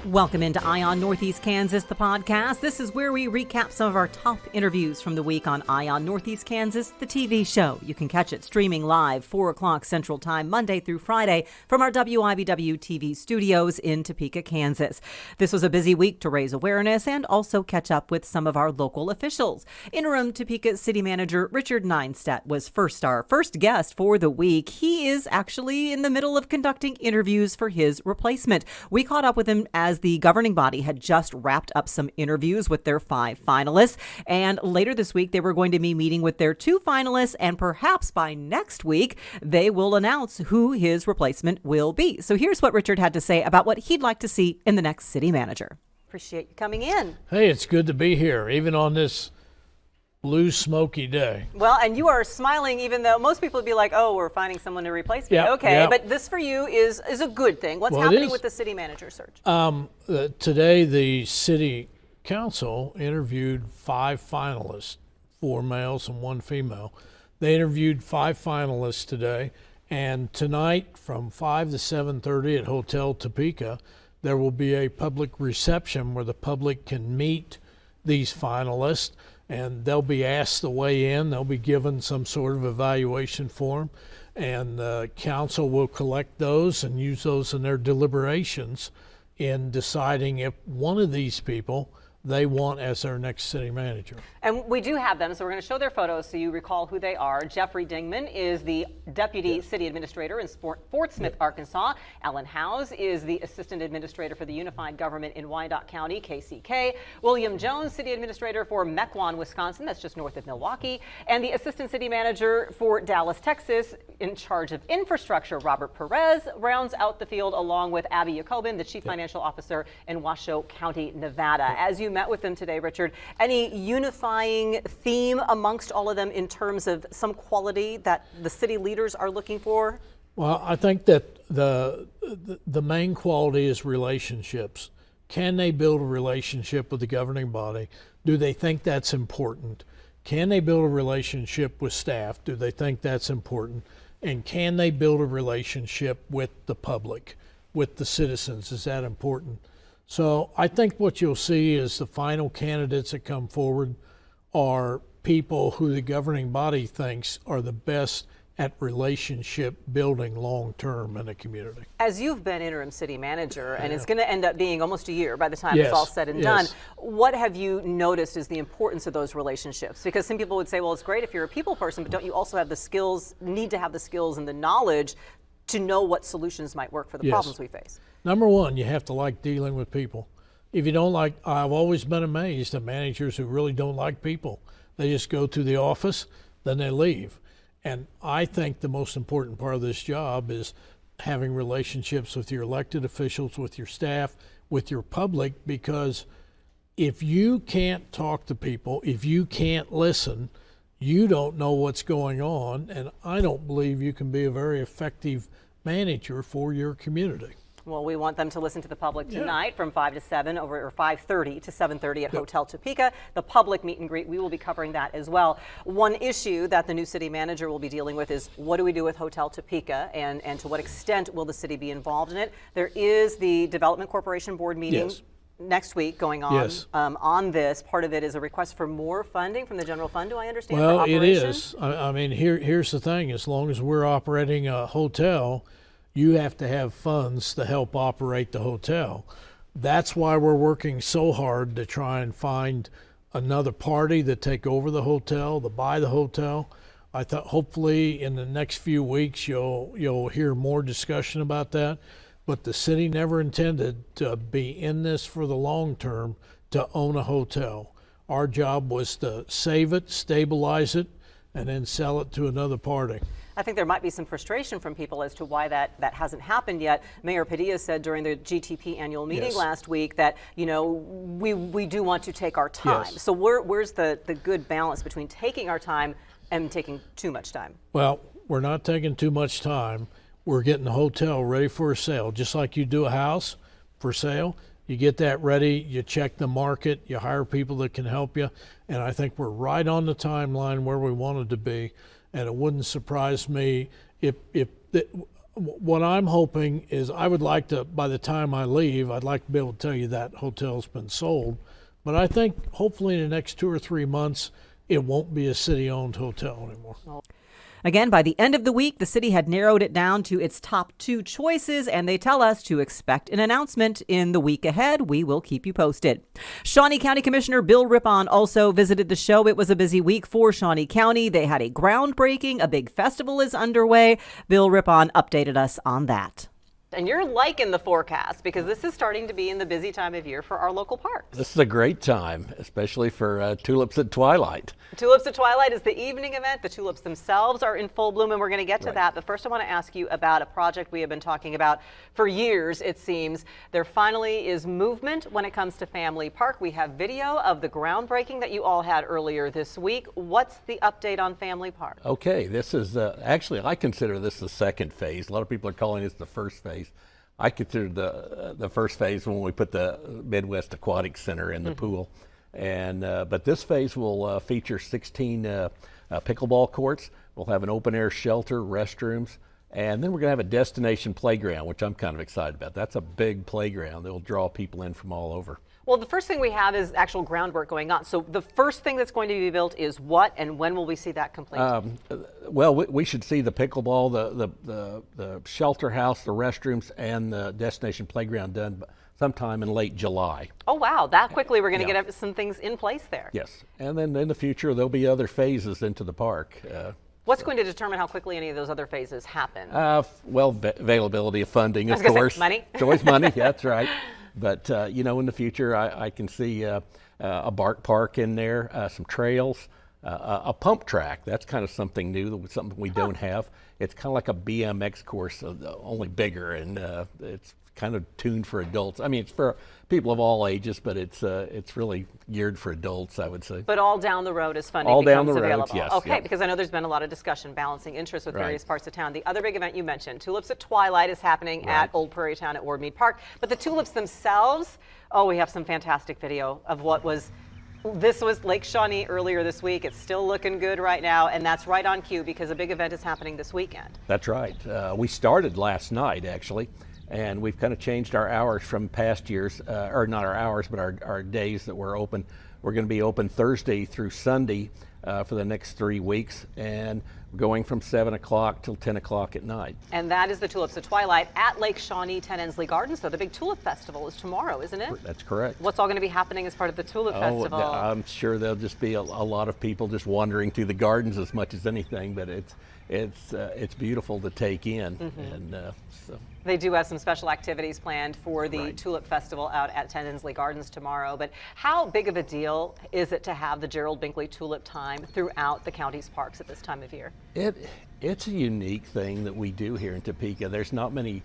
Welcome into Eye on Northeast Kansas, the podcast. This is where we recap some of our top interviews from the week on Eye on Northeast Kansas, the TV show. You can catch it streaming live 4 o'clock Central Time, Monday through Friday from our WIBW TV studios in Topeka, Kansas. This was a busy week to raise awareness and also catch up with some of our local officials. Interim Topeka City Manager Richard Nienstedt was our first guest for the week. He is actually in the middle of conducting interviews for his replacement. We caught up with him as the governing body had just wrapped up some interviews with their 5 finalists. And later this week, they were going to be meeting with their 2 finalists. And perhaps by next week, they will announce who his replacement will be. So here's what Richard had to say about what he'd like to see in the next city manager. Appreciate you coming in. Hey, it's good to be here, even on this blue smoky day. Well, and you are smiling, even though most people would be like, oh, we're finding someone to replace me. Okay, but this for you is a good thing. What's happening with the city manager search? Today, the city council interviewed 5 finalists, 4 males and 1 female. They interviewed 5 finalists today, and tonight from 5 to 7:30 at Hotel Topeka, there will be a public reception where the public can meet these finalists, and they'll be asked to weigh in. They'll be given some sort of evaluation form, and the council will collect those and use those in their deliberations in deciding if one of these people they want as their next city manager. And we do have them, so we're going to show their photos so you recall who they are. Jeffrey Dingman is the Deputy City Administrator in Fort Smith, Arkansas. Alan Howes is the Assistant Administrator for the Unified Government in Wyandotte County, KCK. William Jones, City Administrator for Mequon, Wisconsin, that's just north of Milwaukee. And the Assistant City Manager for Dallas, Texas, in charge of infrastructure, Robert Perez, rounds out the field along with Abby Jacobin, the Chief Financial Officer in Washoe County, Nevada. As you met with them today, Richard, any unifying theme amongst all of them in terms of some quality that the city leaders are looking for? Well, I think that the main quality is relationships. Can they build a relationship with the governing body? Do they think that's important? Can they build a relationship with staff? Do they think that's important? And can they build a relationship with the public, with the citizens? Is that important? So I think what you'll see is the final candidates that come forward are people who the governing body thinks are the best at relationship building long term in a community. As you've been interim city manager, and it's going to end up being almost a year by the time it's all said and done, what have you noticed is the importance of those relationships? Because some people would say, well, it's great if you're a people person, but don't you also have the skills, need to have the skills and the knowledge to know what solutions might work for the problems we face? Number one, you have to like dealing with people. If you don't like, I've always been amazed at managers who really don't like people. They just go to the office, then they leave. And I think the most important part of this job is having relationships with your elected officials, with your staff, with your public, because if you can't talk to people, if you can't listen, you don't know what's going on, and I don't believe you can be a very effective manager for your community. Well, we want them to listen to the public tonight from 5 to 7 or 5:30 to 7:30 at Hotel Topeka. The public meet and greet, we will be covering that as well. One issue that the new city manager will be dealing with is what do we do with Hotel Topeka, and to what extent will the city be involved in it? There is the Development Corporation Board meeting next week going on on this. Part of it is a request for more funding from the general fund, do I understand? Well, it is. I mean, here's the thing. As long as we're operating a hotel, you have to have funds to help operate the hotel. That's why we're working so hard to try and find another party to take over the hotel, to buy the hotel. I thought hopefully in the next few weeks you'll hear more discussion about that. But the city never intended to be in this for the long term to own a hotel. Our job was to save it, stabilize it, and then sell it to another party. I think there might be some frustration from people as to why that hasn't happened yet. Mayor Padilla said during the GTP annual meeting last week that, you know, we do want to take our time. So where's the good balance between taking our time and taking too much time? Well, we're not taking too much time. We're getting the hotel ready for a sale, just like you do a house for sale. You get that ready, you check the market, you hire people that can help you, and I think we're right on the timeline where we wanted to be. And it wouldn't surprise me if what I'm hoping is I would like to, by the time I leave, I'd like to be able to tell you that hotel's been sold. But I think hopefully in the next 2 or 3 months, it won't be a city-owned hotel anymore. Again, by the end of the week, the city had narrowed it down to its top 2 choices, and they tell us to expect an announcement in the week ahead. We will keep you posted. Shawnee County Commissioner Bill Riphahn also visited the show. It was a busy week for Shawnee County. They had a groundbreaking. A big festival is underway. Bill Riphahn updated us on that. And you're liking the forecast because this is starting to be in the busy time of year for our local parks. This is a great time, especially for Tulips at Twilight. Tulips at Twilight is the evening event. The tulips themselves are in full bloom, and we're going to get to that. But first, I want to ask you about a project we have been talking about for years, it seems. There finally is movement when it comes to Family Park. We have video of the groundbreaking that you all had earlier this week. What's the update on Family Park? Okay, this is actually, I consider this the second phase. A lot of people are calling this the first phase. I consider the first phase when we put the Midwest Aquatic Center in the pool. And but this phase will feature 16 pickleball courts. We'll have an open air shelter, restrooms, and then we're going to have a destination playground, which I'm kind of excited about. That's a big playground that will draw people in from all over. Well, the first thing we have is actual groundwork going on. So the first thing that's going to be built is what, and when will we see that complete? Well, we should see the pickleball, the shelter house, the restrooms, and the destination playground done sometime in late July. Oh, wow. That quickly we're going to get some things in place there. Yes. And then in the future, there'll be other phases into the park. What's going to determine how quickly any of those other phases happen? Well, availability of funding, of Say, course. money? It's always money, that's right. But, you know, in the future, I can see a bark park in there, some trails, a pump track. That's kind of something new, something we don't have. It's kind of like a BMX course, only bigger, and it's kind of tuned for adults. I mean, it's for people of all ages, but it's really geared for adults, I would say. But all down the road as funding all down becomes the road, available. Yes. Okay, Yep. because I know there's been a lot of discussion balancing interests with various parts of town. The other big event you mentioned, Tulips at Twilight, is happening at Old Prairie Town at Ward Mead Park. But the tulips themselves, oh, we have some fantastic video of what was. This was Lake Shawnee earlier this week. It's still looking good right now, and that's right on cue because a big event is happening this weekend. That's right. We started last night, actually, and we've kind of changed our hours from past years, or not our hours, but our days that we're open. We're going to be open Thursday through Sunday for the next 3 weeks, and we're going from 7 o'clock till 10 o'clock at night. And that is the Tulips at Twilight at Lake Shawnee, 10 Ensley Gardens. So the big Tulip Festival is tomorrow, isn't it? That's correct. What's all going to be happening as part of the Tulip Festival? I'm sure there'll just be a lot of people just wandering through the gardens as much as anything, but it's beautiful to take in. And so. They do have some special activities planned for the Tulip Festival out at 10 Ensley Gardens tomorrow. But how big of a deal is it to have the Gerald Binkley Tulip Time throughout the county's parks at this time of year? It's a unique thing that we do here in Topeka. There's not many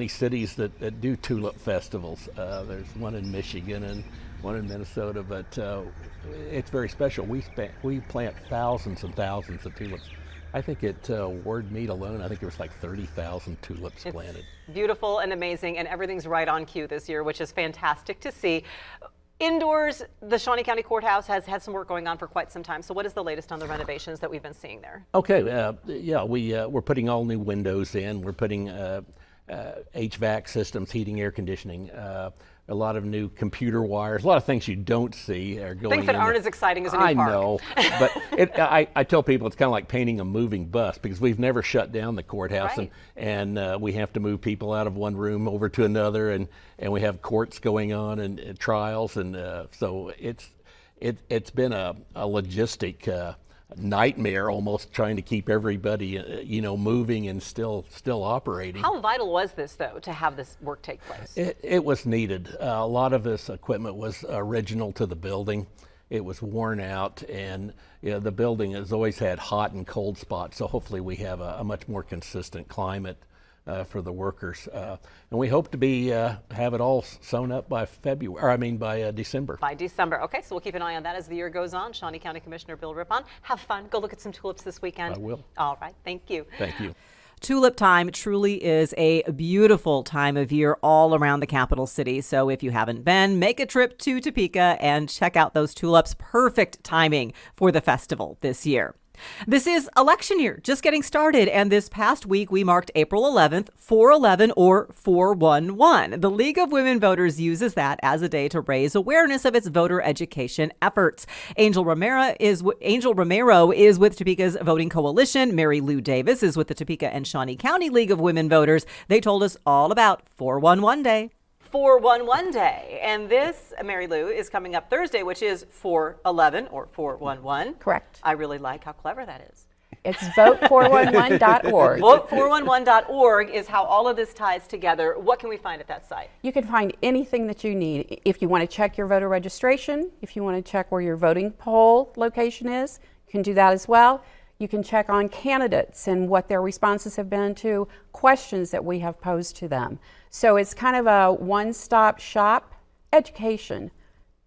cities that do tulip festivals. There's one in Michigan and one in Minnesota, but it's very special. We plant thousands and thousands of tulips. I think at Ward Mead alone, I think there was like 30,000 tulips planted. Beautiful and amazing, and everything's right on cue this year, which is fantastic to see. Indoors, the Shawnee County Courthouse has had some work going on for quite some time. So what is the latest on the renovations that we've been seeing there? Okay, we're putting all new windows in. We're putting HVAC systems, heating, air conditioning, a lot of new computer wires, a lot of things you don't see are going Things that aren't as exciting as a new park. I know, but I tell people it's kind of like painting a moving bus because we've never shut down the courthouse, and we have to move people out of one room over to another, and we have courts going on and trials, and so it's been a logistic nightmare almost trying to keep everybody moving and still operating. How vital was this though to have this work take place? It was needed. A lot of this equipment was original to the building. It was worn out, and the building has always had hot and cold spots, so hopefully we have a much more consistent climate for the workers, and we hope to have it all sewn up by December. By December. Okay, so we'll keep an eye on that as the year goes on. Shawnee County Commissioner Bill Riphahn, have fun. Go look at some tulips this weekend. I will. All right, thank you. Thank you. Tulip time truly is a beautiful time of year all around the capital city. So if you haven't been, make a trip to Topeka and check out those tulips. Perfect timing for the festival this year. This is election year, just getting started, and this past week we marked April 11th, 4/11 or 4/11. The League of Women Voters uses that as a day to raise awareness of its voter education efforts. Angel Romero is with Topeka's Voting Coalition. Mary Lou Davis is with the Topeka and Shawnee County League of Women Voters. They told us all about 4/11 Day. 4/11 Day. And this, Mary Lou, is coming up Thursday, which is 4/11 or 4/11. Correct. I really like how clever that is. It's vote411.org. Vote411.org is how all of this ties together. What can we find at that site? You can find anything that you need. If you want to check your voter registration, if you want to check where your voting poll location is, you can do that as well. You can check on candidates and what their responses have been to questions that we have posed to them. So it's kind of a one-stop shop education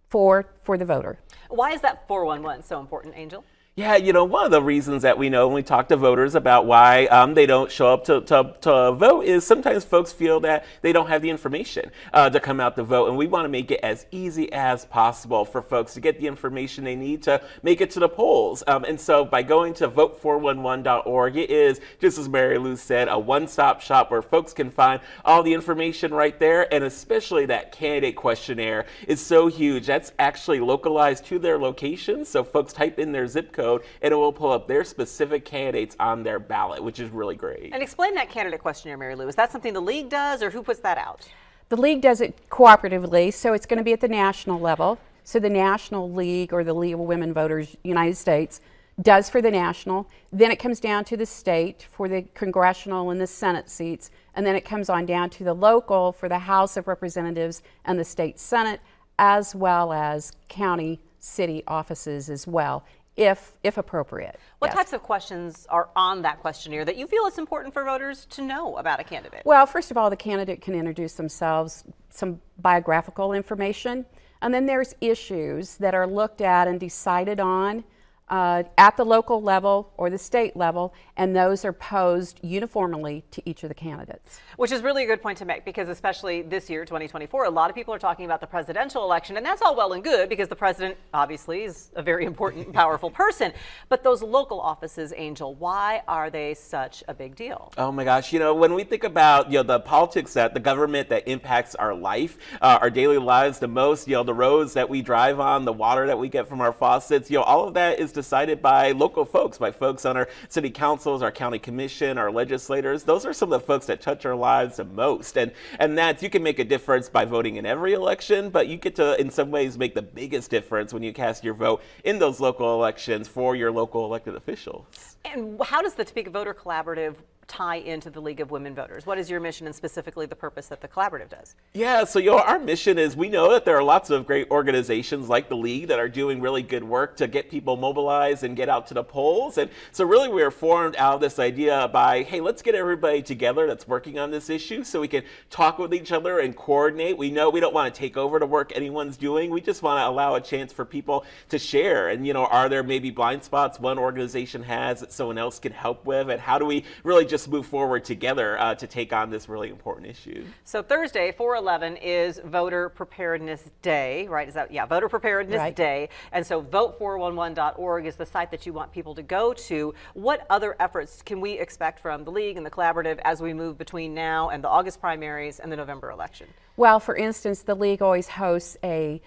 for the voter. Why is that 411 so important, Angel? Yeah, one of the reasons that we know when we talk to voters about why they don't show up to vote is sometimes folks feel that they don't have the information to come out to vote. And we want to make it as easy as possible for folks to get the information they need to make it to the polls. And so by going to vote411.org, it is, just as Mary Lou said, a one-stop shop where folks can find all the information right there. And especially that candidate questionnaire is so huge. That's actually localized to their location. So folks type in their zip code and it will pull up their specific candidates on their ballot, which is really great. And explain that candidate questionnaire, Mary Lou. Is that something the League does, or who puts that out? The League does it cooperatively, so it's going to be at the national level. So the National League, or the League of Women Voters United States, does for the national. Then it comes down to the state for the congressional and the Senate seats. And then it comes on down to the local for the House of Representatives and the state Senate, as well as county, city offices as well, if appropriate. What yes. types of questions are on that questionnaire that you feel it's important for voters to know about a candidate? Well, first of all, the candidate can introduce themselves, some biographical information, and then there's issues that are looked at and decided on at the local level or the state level, and those are posed uniformly to each of the candidates. Which is really a good point to make, because especially this year, 2024, a lot of people are talking about the presidential election, and that's all well and good because the president obviously is a very important and powerful person. But those local offices, Angel, why are they such a big deal? Oh my gosh, when we think about the politics, that the government that impacts our life, our daily lives the most, the roads that we drive on, the water that we get from our faucets, all of that is decided by local folks, by folks on our city councils, our county commission, our legislators. Those are some of the folks that touch our lives the most. And that you can make a difference by voting in every election, but you get to, in some ways, make the biggest difference when you cast your vote in those local elections for your local elected officials. And how does the Topeka Voter Collaborative tie into the League of Women Voters? What is your mission and specifically the purpose that the collaborative does? Yeah, so our mission is, we know that there are lots of great organizations like the League that are doing really good work to get people mobilized and get out to the polls. And so really we were formed out of this idea by, hey, let's get everybody together that's working on this issue so we can talk with each other and coordinate. We know we don't want to take over the work anyone's doing. We just want to allow a chance for people to share. And, are there maybe blind spots one organization has that someone else can help with? And how do we really just move forward together to take on this really important issue? So Thursday, 4/11, is Voter Preparedness Day, right? Is that, yeah, Voter Preparedness Right. Day. And so vote411.org is the site that you want people to go to. What other efforts can we expect from the League and the Collaborative as we move between now and the August primaries and the November election? Well, for instance, the League always hosts a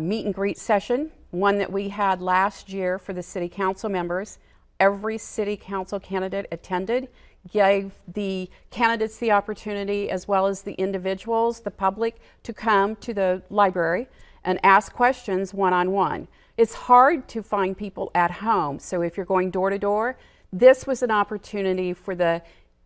meet and greet session, one that we had last year for the city council members. Every city council candidate attended, gave the candidates the opportunity, as well as the individuals, the public, to come to the library and ask questions one-on-one. It's hard to find people at home, so if you're going door to door, this was an opportunity for the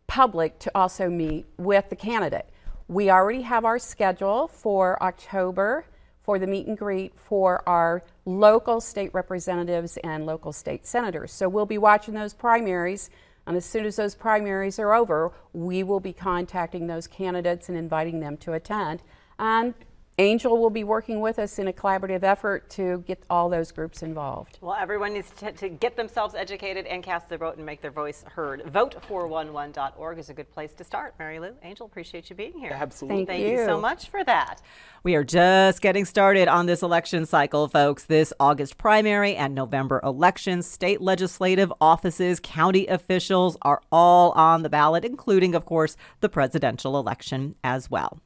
public to also meet with the candidate. We already have our schedule for October for the meet and greet for our local state representatives and local state senators. So we'll be watching those primaries, and as soon as those primaries are over, we will be contacting those candidates and inviting them to attend. And Angel will be working with us in a collaborative effort to get all those groups involved. Well, everyone needs to get themselves educated and cast their vote and make their voice heard. Vote411.org is a good place to start. Mary Lou, Angel, appreciate you being here. Absolutely. Thank you so much for that. We are just getting started on this election cycle, folks. This August primary and November elections, state legislative offices, county officials are all on the ballot, including, of course, the presidential election as well.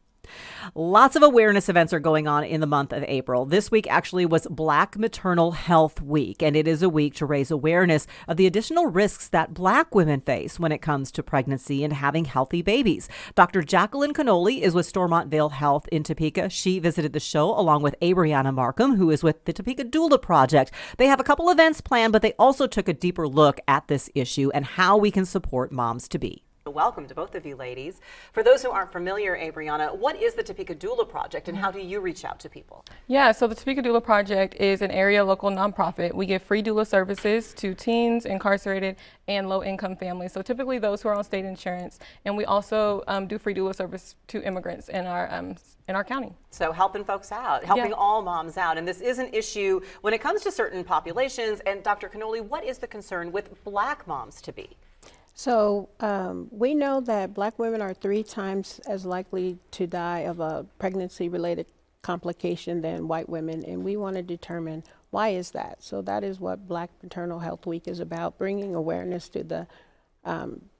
Lots of awareness events are going on in the month of April. This week actually was Black Maternal Health Week, and it is a week to raise awareness of the additional risks that Black women face when it comes to pregnancy and having healthy babies. Dr. Jacqueline Cannoli is with Stormontville Health in Topeka. She visited the show along with Abriana Markham, who is with the Topeka Doula Project. They have a couple events planned, but they also took a deeper look at this issue and how we can support moms-to-be. Welcome to both of you ladies. For those who aren't familiar, Abriana, what is the Topeka Doula Project and how do you reach out to people? Yeah, so the Topeka Doula Project is an area local nonprofit. We give free doula services to teens, incarcerated, and low-income families. So typically those who are on state insurance, and we also do free doula service to immigrants in our county. So helping folks out, helping all moms out. And this is an issue when it comes to certain populations. And Dr. Cannoli, what is the concern with Black moms-to-be? So we know that Black women are 3 times as likely to die of a pregnancy-related complication than white women, and we want to determine why is that. So that is what Black Maternal Health Week is about, bringing awareness to the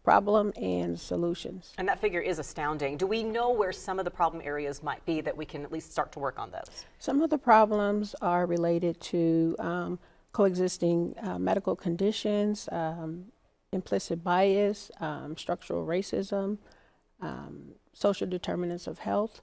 problem and solutions. And that figure is astounding. Do we know where some of the problem areas might be that we can at least start to work on those? Some of the problems are related to coexisting medical conditions, implicit bias, structural racism, social determinants of health.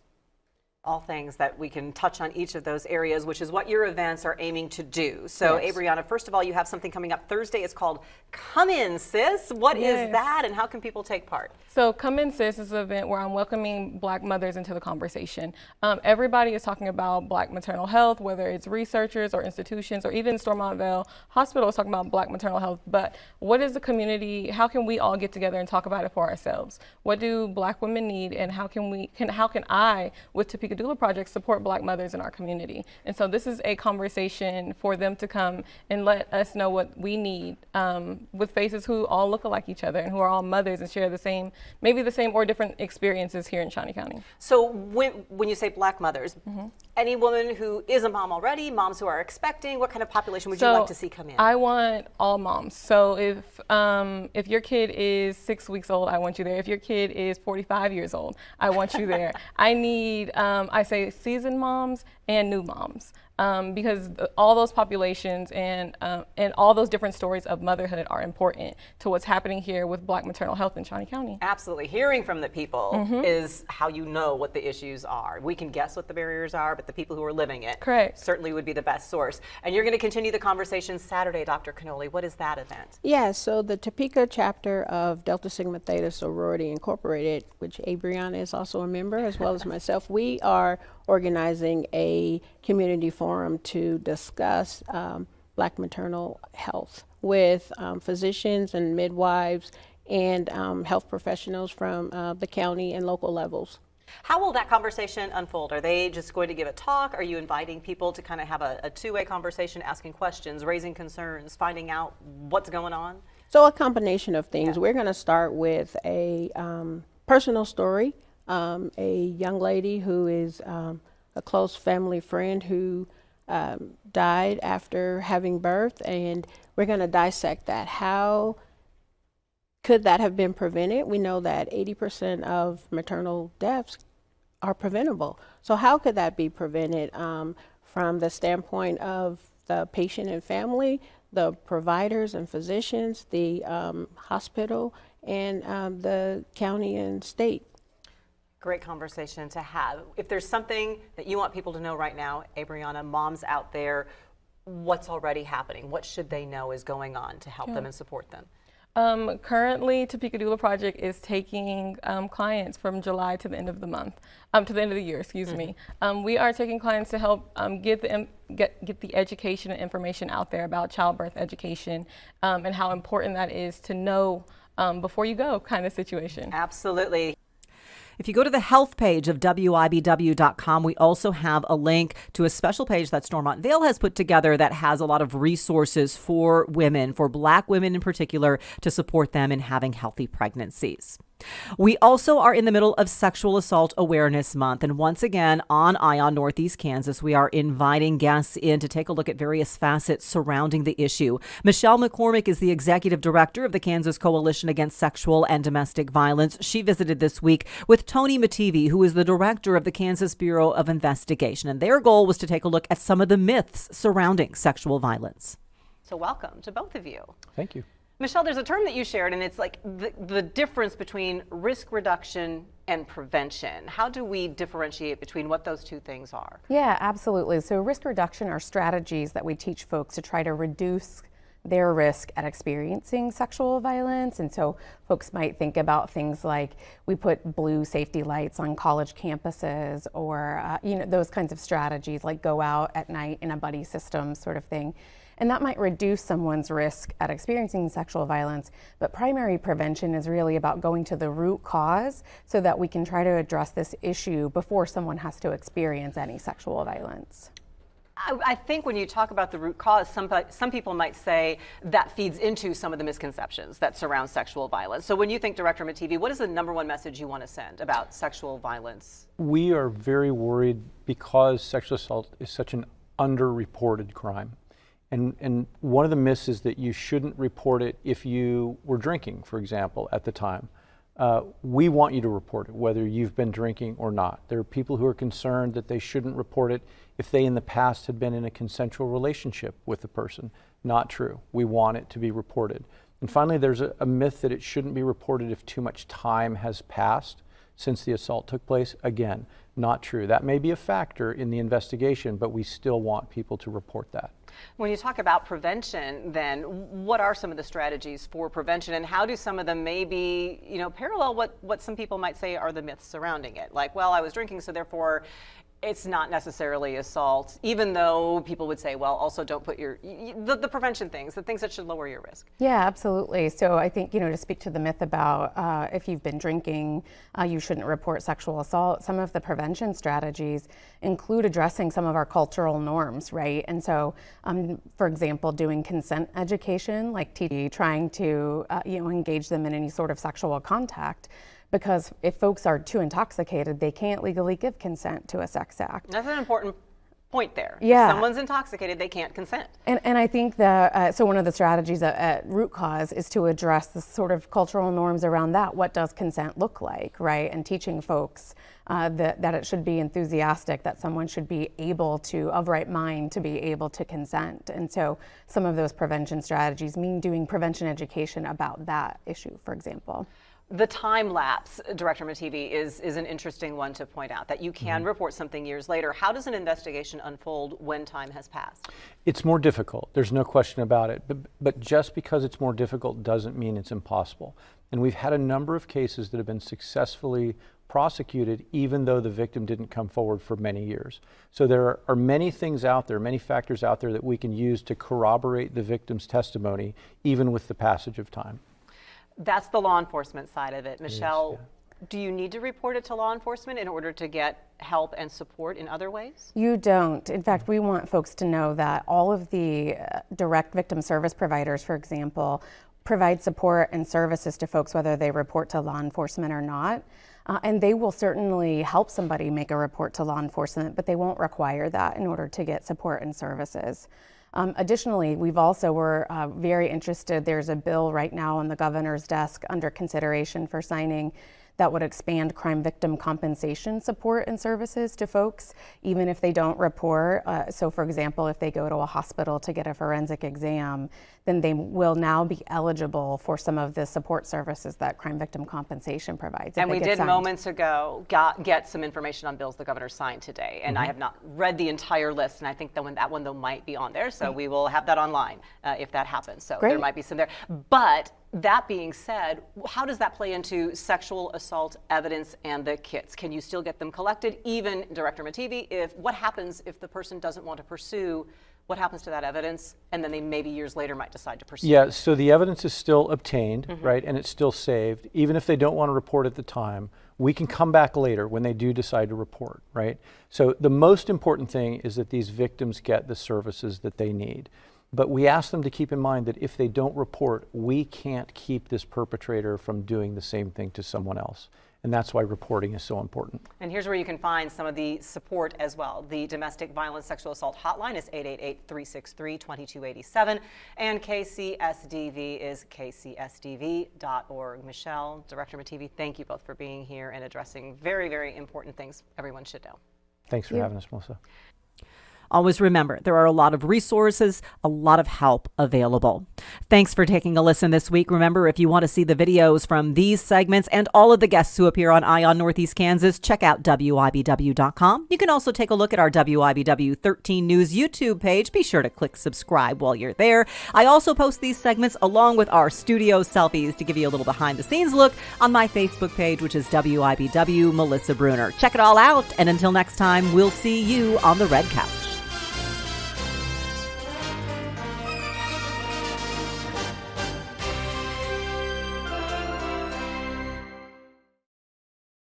All things that we can touch on each of those areas, which is what your events are aiming to do. So, yes. Abriana, first of all, you have something coming up Thursday. It's called Come In, Sis. What is that and how can people take part? So Come In, Sis is an event where I'm welcoming Black mothers into the conversation. Everybody is talking about Black maternal health, whether it's researchers or institutions or even Stormontville Hospital is talking about Black maternal health. But what is the community, how can we all get together and talk about it for ourselves? What do Black women need and how can I, with Topeka Doula Project, support Black mothers in our community? And so this is a conversation for them to come and let us know what we need with faces who all look like each other and who are all mothers and share the same, maybe the same or different experiences here in Shawnee County. So when you say Black mothers, any woman who is a mom already, moms who are expecting, what kind of population would you like to see come in? I want all moms. So if your kid is 6 weeks old, I want you there. If your kid is 45 years old, I want you there. I need, I say seasoned moms and new moms. Because all those populations and all those different stories of motherhood are important to what's happening here with Black maternal health in Shawnee County. Absolutely. Hearing from the people is how you know what the issues are. We can guess what the barriers are, but the people who are living it certainly would be the best source. And you're going to continue the conversation Saturday, Dr. Cannoli. What is that event? Yeah, so the Topeka chapter of Delta Sigma Theta Sorority Incorporated, which Abriana is also a member, as well as myself, we are organizing a community forum to discuss Black maternal health with physicians and midwives and health professionals from the county and local levels. How will that conversation unfold? Are they just going to give a talk? Are you inviting people to kind of have a two-way conversation, asking questions, raising concerns, finding out what's going on? So a combination of things. Yeah. We're going to start with a personal story. A young lady who is a close family friend who died after having birth, and we're going to dissect that. How could that have been prevented? We know that 80% of maternal deaths are preventable. So how could that be prevented from the standpoint of the patient and family, the providers and physicians, the hospital, and the county and state? Great conversation to have. If there's something that you want people to know right now, Abriana, moms out there, what's already happening? What should they know is going on to help them and support them? Currently, Topeka Doula Project is taking clients from July to the end of the month, to the end of the year, excuse me. We are taking clients to help get the education and information out there about childbirth education and how important that is to know before you go kind of situation. Absolutely. If you go to the health page of WIBW.com, we also have a link to a special page that Stormont Vail has put together that has a lot of resources for women, for Black women in particular, to support them in having healthy pregnancies. We also are in the middle of Sexual Assault Awareness Month. And once again, on ION Northeast Kansas, we are inviting guests in to take a look at various facets surrounding the issue. Michelle McCormick is the executive director of the Kansas Coalition Against Sexual and Domestic Violence. She visited this week with Tony Mattivi, who is the director of the Kansas Bureau of Investigation. And their goal was to take a look at some of the myths surrounding sexual violence. So welcome to both of you. Thank you. Michelle, there's a term that you shared, and it's like the difference between risk reduction and prevention. How do we differentiate between what those two things are? Yeah, absolutely. So risk reduction are strategies that we teach folks to try to reduce their risk at experiencing sexual violence. And so folks might think about things like we put blue safety lights on college campuses, or those kinds of strategies, like go out at night in a buddy system sort of thing. And that might reduce someone's risk at experiencing sexual violence, but primary prevention is really about going to the root cause so that we can try to address this issue before someone has to experience any sexual violence. I think when you talk about the root cause, some people might say that feeds into some of the misconceptions that surround sexual violence. So when you think, Director Mattivi, what is the number one message you want to send about sexual violence? We are very worried because sexual assault is such an underreported crime. And one of the myths is that you shouldn't report it if you were drinking, for example, at the time. We want you to report it, whether you've been drinking or not. There are people who are concerned that they shouldn't report it if they in the past had been in a consensual relationship with the person. Not true. We want it to be reported. And finally, there's a myth that it shouldn't be reported if too much time has passed since the assault took place. Again, not true. That may be a factor in the investigation, but we still want people to report that. When you talk about prevention, then what are some of the strategies for prevention, and how do some of them maybe, parallel what some people might say are the myths surrounding it? Like, well, I was drinking, so therefore it's not necessarily assault, even though people would say, well, also don't put the prevention things, the things that should lower your risk. Yeah, absolutely. So I think, to speak to the myth about if you've been drinking, you shouldn't report sexual assault, some of the prevention strategies include addressing some of our cultural norms, right? And so, for example, doing consent education, like trying to, engage them in any sort of sexual contact. Because if folks are too intoxicated, they can't legally give consent to a sex act. That's an important point there. Yeah. If someone's intoxicated, they can't consent. And I think that, so one of the strategies at root cause is to address the sort of cultural norms around that. What does consent look like, right? And teaching folks that it should be enthusiastic, that someone should be able to, of right mind, to be able to consent. And so some of those prevention strategies mean doing prevention education about that issue, for example. The time lapse, Director Mattivi, is an interesting one to point out, that you can report something years later. How does an investigation unfold when time has passed? It's more difficult. There's no question about it. But just because it's more difficult doesn't mean it's impossible. And we've had a number of cases that have been successfully prosecuted even though the victim didn't come forward for many years. So there are many things out there, many factors out there that we can use to corroborate the victim's testimony even with the passage of time. That's the law enforcement side of it. Michelle, yeah. Do you need to report it to law enforcement in order to get help and support in other ways? You don't. In fact, we want folks to know that all of the direct victim service providers, for example, provide support and services to folks whether they report to law enforcement or not. And they will certainly help somebody make a report to law enforcement, but they won't require that in order to get support and services. Additionally, we're very interested. There's a bill right now on the governor's desk under consideration for signing that would expand crime victim compensation support and services to folks, even if they don't report. So for example, if they go to a hospital to get a forensic exam, then they will now be eligible for some of the support services that crime victim compensation provides. And we did moments ago get some information on bills the governor signed today, and I have not read the entire list, and I think that one though might be on there, so we will have that online if that happens. So Great. There might be some there. But that being said, how does that play into sexual assault evidence and the kits? Can you still get them collected, even, Director Mattivi, what happens if the person doesn't want to pursue what happens to that evidence? And then they maybe years later might decide to pursue. Yeah, so the evidence is still obtained, right, and it's still saved. Even if they don't want to report at the time, we can come back later when they do decide to report, right? So the most important thing is that these victims get the services that they need. But we ask them to keep in mind that if they don't report, we can't keep this perpetrator from doing the same thing to someone else. And that's why reporting is so important. And here's where you can find some of the support as well. The Domestic Violence Sexual Assault Hotline is 888-363-2287, and KCSDV is kcsdv.org. Michelle, Director Mattivi, thank you both for being here and addressing very, very important things everyone should know. Thanks for having us, Melissa. Always remember, there are a lot of resources, a lot of help available. Thanks for taking a listen this week. Remember, if you want to see the videos from these segments and all of the guests who appear on Eye on Northeast Kansas, check out WIBW.com. You can also take a look at our WIBW 13 News YouTube page. Be sure to click subscribe while you're there. I also post these segments along with our studio selfies to give you a little behind-the-scenes look on my Facebook page, which is WIBW Melissa Bruner. Check it all out, and until next time, we'll see you on the Red Couch.